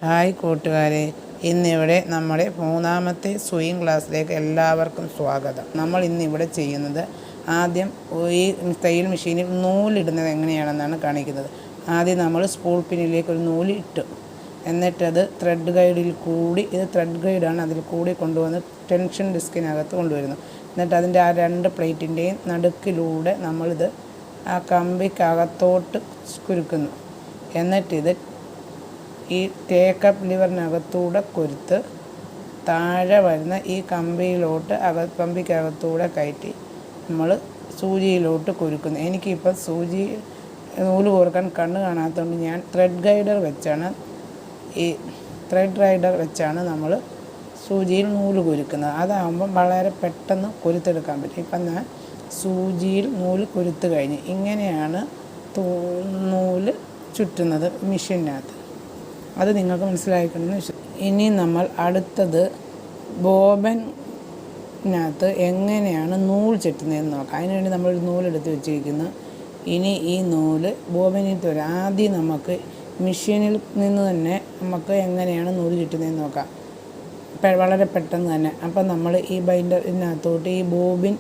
Hi കൂട്ടുകാരെ, ഇന്നിവിടെ നമ്മുടെ മൂന്നാമത്തെ സ്വിങ് ക്ലാസ്സിലേക്ക് എല്ലാവർക്കും സ്വാഗതം. നമ്മൾ ഇന്നിവിടെ ചെയ്യുന്നത് ആദ്യം ഈ തയ്യൽ മെഷീനിൽ നൂലിടുന്നത് എങ്ങനെയാണെന്നാണ് കാണിക്കുന്നത്. ആദ്യം നമ്മൾ സ്പൂൾ പിന്നിലേക്ക് ഒരു നൂലിട്ടു, എന്നിട്ടത് ത്രെഡ് ഗൈഡിൽ കൂടി, ഇത് ത്രെഡ് ഗൈഡാണ്, അതിൽ കൂടി കൊണ്ടുവന്ന് ടെൻഷൻ ഡിസ്കിനകത്ത് കൊണ്ടുവരുന്നു. എന്നിട്ട് അതിൻ്റെ ആ രണ്ട് പ്ലേറ്റിൻ്റെയും നടുക്കിലൂടെ നമ്മളിത് ആ കമ്പിക്കകത്തോട്ട് കുരുക്കുന്നു. എന്നിട്ടിത് ഈ ടേക്കപ്പ് ലിവറിനകത്തൂടെ കൊരുത്ത് താഴെ വരുന്ന ഈ കമ്പിയിലോട്ട് കമ്പിക്കകത്തൂടെ കയറ്റി നമ്മൾ സൂചിയിലോട്ട് കുരുക്കുന്നു. എനിക്കിപ്പോൾ സൂചി നൂല് കോർക്കാൻ കണ്ണ് കാണാത്തതുകൊണ്ട് ഞാൻ ത്രെഡ് റൈഡർ വെച്ചാണ് നമ്മൾ സൂചിയിൽ നൂല് കുരുക്കുന്നത്. അതാകുമ്പം വളരെ പെട്ടെന്ന് കൊരുത്തെടുക്കാൻ പറ്റും. ഇപ്പം ഞാൻ സൂചിയിൽ നൂല് കൊരുത്ത് കഴിഞ്ഞ് ഇങ്ങനെയാണ് നൂല് ചുറ്റുന്നത് മെഷീനകത്ത്. അത് നിങ്ങൾക്ക് മനസ്സിലാക്കണമെന്ന് വിശ്വസിക്കുന്നു. ഇനി നമ്മൾ അടുത്തത് ബോബിനകത്ത് എങ്ങനെയാണ് നൂൽ ചുറ്റുന്നതെന്ന് നോക്കാം. അതിനുവേണ്ടി നമ്മളൊരു നൂലെടുത്ത് വെച്ചിരിക്കുന്നു. ഇനി ഈ നൂല് ബോബിനിൽ വരാം. ആദ്യം നമുക്ക് മെഷീനിൽ നിന്ന് തന്നെ നമുക്ക് എങ്ങനെയാണ് നൂല് ചുറ്റുന്നതെന്ന് നോക്കാം, വളരെ പെട്ടെന്ന് തന്നെ. അപ്പം നമ്മൾ ഈ ബൈൻഡറിനകത്തോട്ട് ഈ ബോബിൻ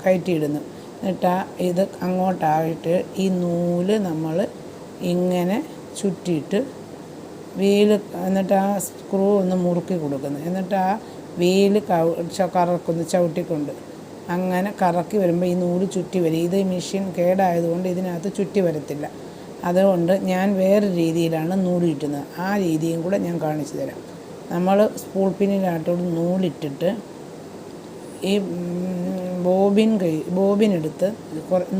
കയറ്റിയിടുന്നു. എന്നിട്ട് ഇത് അങ്ങോട്ടായിട്ട് ഈ നൂല് നമ്മൾ ഇങ്ങനെ ചുറ്റിയിട്ട് എന്നിട്ട് ആ സ്ക്രൂ ഒന്ന് മുറുക്കി കൊടുക്കുന്നു. എന്നിട്ട് ആ വീല് കറക്കുന്നു ചവിട്ടിക്കൊണ്ട്. അങ്ങനെ കറക്കി വരുമ്പോൾ ഈ നൂല് ചുറ്റി വരും. ഇത് മെഷീൻ കേടായതുകൊണ്ട് ഇതിനകത്ത് ചുറ്റി വരത്തില്ല. അതുകൊണ്ട് ഞാൻ വേറെ രീതിയിലാണ് നൂല് ചുറ്റുന്നത്. ആ രീതിയും കൂടെ ഞാൻ കാണിച്ചു തരാം. നമ്മൾ സ്പൂൾ പിന്നിലായിട്ടോട് നൂലിട്ടിട്ട് ഈ ബോബിനെടുത്ത്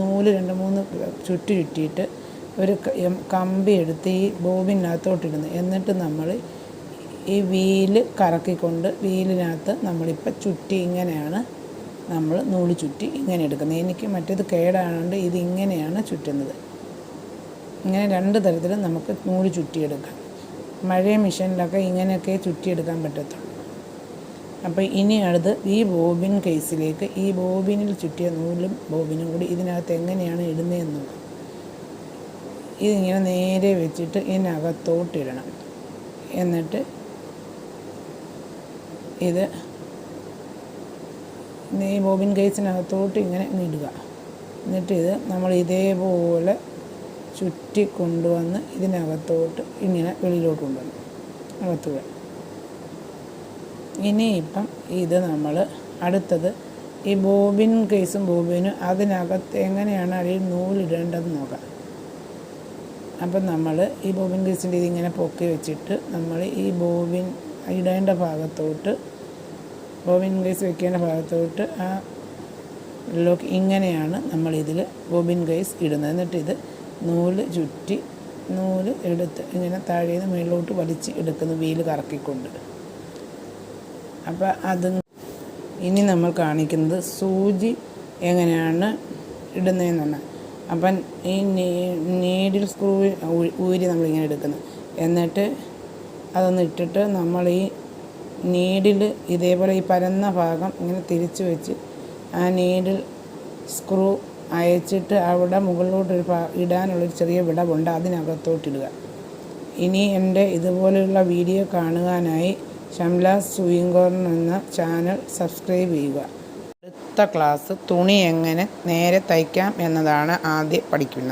നൂല് 2-3 ചുറ്റിയിട്ട് ഒരു കമ്പി എടുത്ത് ഈ ബോബിനകത്തോട്ടിടുന്നു. എന്നിട്ട് നമ്മൾ ഈ വീല് കറക്കിക്കൊണ്ട് വീലിനകത്ത് നമ്മളിപ്പോൾ ചുറ്റി ഇങ്ങനെയാണ് നമ്മൾ നൂല് ചുറ്റി ഇങ്ങനെ എടുക്കുന്നത്. എനിക്ക് മറ്റേത് കേടായതുകൊണ്ട് ഇതിങ്ങനെയാണ് ചുറ്റുന്നത്. ഇങ്ങനെ 2 തരത്തിലും നമുക്ക് നൂല് ചുറ്റിയെടുക്കാം. മഴയ മെഷീനിലൊക്കെ ഇങ്ങനെയൊക്കെ ചുറ്റിയെടുക്കാൻ പറ്റത്തുള്ളൂ. അപ്പോൾ ഇനി അടുത്ത് ഈ ബോബിൻ കേസിലേക്ക് ഈ ബോബിനിൽ ചുറ്റിയ നൂലും ബോബിനും കൂടി ഇതിനകത്ത് എങ്ങനെയാണ് ഇടുന്നതെന്ന് നോക്കാം. ഇതിങ്ങനെ നേരെ വെച്ചിട്ട് ഇതിനകത്തോട്ടിടണം. എന്നിട്ട് ഇത് ഈ ബോബിൻ കേസിനകത്തോട്ട് ഇങ്ങനെ ഇടുക. എന്നിട്ട് ഇത് നമ്മൾ ഇതേപോലെ ചുറ്റി കൊണ്ടുവന്ന് ഇതിനകത്തോട്ട് ഇങ്ങനെ വെളിയിലോട്ട് കൊണ്ടുവന്നു അകത്തൂടെ. ഇനിയിപ്പം ഇത് നമ്മൾ അടുത്തത് ഈ ബോബിൻ കേസും ബോബിനും അതിനകത്ത് എങ്ങനെയാണ് അടിയിൽ നൂലിടേണ്ടതെന്ന് നോക്കാം. അപ്പം നമ്മൾ ഈ ബോബിൻ കേസിൻ്റെ ഇതിങ്ങനെ പൊക്കി വെച്ചിട്ട് നമ്മൾ ഈ ബോബിൻ ഇടേണ്ട ഭാഗത്തോട്ട് ബോബിൻ കേസ് വെക്കേണ്ട ഭാഗത്തോട്ട് ആ ലോക്ക് ഇങ്ങനെയാണ് നമ്മളിതിൽ ബോബിൻ കേസ് ഇടുന്നത്. എന്നിട്ട് ഇത് നൂല് ചുറ്റി നൂല് എടുത്ത് ഇങ്ങനെ താഴെ നിന്ന് മുകളിലോട്ട് വലിച്ച് എടുക്കുന്നു വീല് കറക്കിക്കൊണ്ട്. അപ്പം അത് ഇനി നമ്മൾ കാണിക്കുന്നത് സൂചി എങ്ങനെയാണ് ഇടുന്നതെന്നാണ്. അപ്പം ഈ നീഡിൽ സ്ക്രൂ ഊരി നമ്മളിങ്ങനെ എടുക്കുന്നു. എന്നിട്ട് അതൊന്ന് ഇട്ടിട്ട് നമ്മൾ ഈ നീഡിൽ ഇതേപോലെ ഈ പരന്ന ഭാഗം ഇങ്ങനെ തിരിച്ച് വെച്ച് ആ നീഡിൽ സ്ക്രൂ അയച്ചിട്ട് അവിടെ മുകളിലോട്ടൊരു ഇടാനുള്ളൊരു ചെറിയ വിടവുണ്ട്, അതിനകത്തോട്ടിടുക. ഇനി എൻ്റെ ഇതുപോലെയുള്ള വീഡിയോ കാണുവാനായി ഷംലാസ് സ്വിങ് കോർണർ എന്ന ചാനൽ സബ്സ്ക്രൈബ് ചെയ്യുക. അടുത്ത ക്ലാസ് തുണി എങ്ങനെ നേരെ തയ്ക്കാം എന്നതാണ് ആദ്യം പഠിക്കുന്നത്.